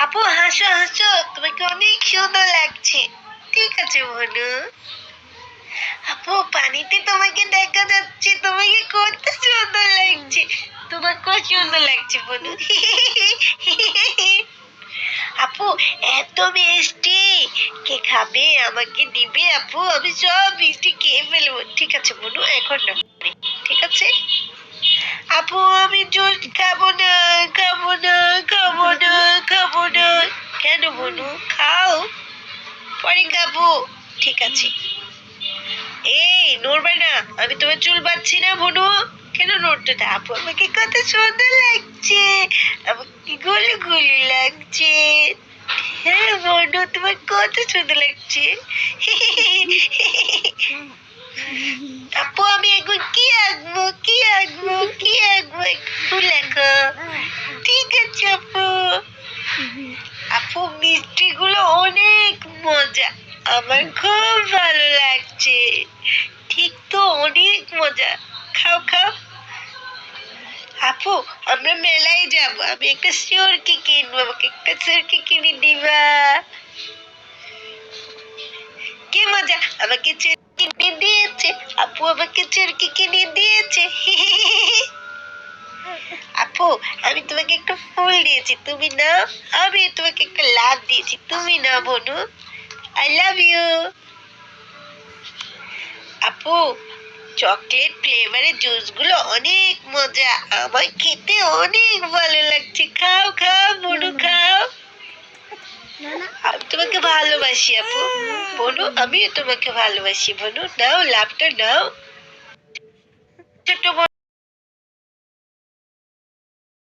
আপু হাসো হাসো, তোমাকে অনেক সুন্দর লাগছে। ঠিক আছে বনু। আপু পানিতে তোমাকে দেখা যাচ্ছে, তোমাকে কত সুন্দর লাগছে। তোমার কত সুন্দর লাগছে বনু। আপু এত মিষ্টি, কে খাবে? আমাকে দিবে আপু, আমি সব মিষ্টি খেয়ে ফেলবো। ঠিক আছে বনু, এখন না, ঠিক আছে। আপু আমি জুস খাবো না, খাবো না, খাবো না, খাবো না। কেন বনু? খাও, পরে খাবো। ঠিক আছে। এই নড়বে না, আমি তোমার চুল বাঁধছি না বনু। কেন নড়তে না? আপু আমাকে কত সুন্দর লাগছে, আমাকে গুলু গুলু লাগছে। হ্যাঁ বনু, তোমার কত সুন্দর লাগছে। আপু আমি এখন কি আঁকবো, কি আঁকবো, কি আঁকবো একটু লেখো। ঠিক আছে আপু। আপু মিষ্টি গুলো অনেক মজা, আমার খুব ভালো লাগছে। ঠিক তো, অনেক মজা। খাও খাও। আপু আমরা মেলায় যাব, আমি একটা সিওরকি কিনবো, আমাকে একটা সিওরকি কিনে দিবা? কি মজা, আমাকে চুরকি কিনে দিয়েছে। আপু আমাকে চুরকি কিনে দিয়েছে। আপু আমি তোমাকে একটা ফুল দিয়েছি, তুমি নাও। আমি তোমাকে একটা লাভ দিয়েছি, তুমি নাও বনু। I love you. আপু চকলেট ফ্লেভারের জুস গুলো অনেক মজা, আমার খেতে অনেক ভালো লাগছে। খাও খাও বনু, খাও। আমি তোমাকে ভালোবাসি আপু। বনু আমিও তোমাকে ভালোবাসি বনু, নাও লাভটা নাও। ছোট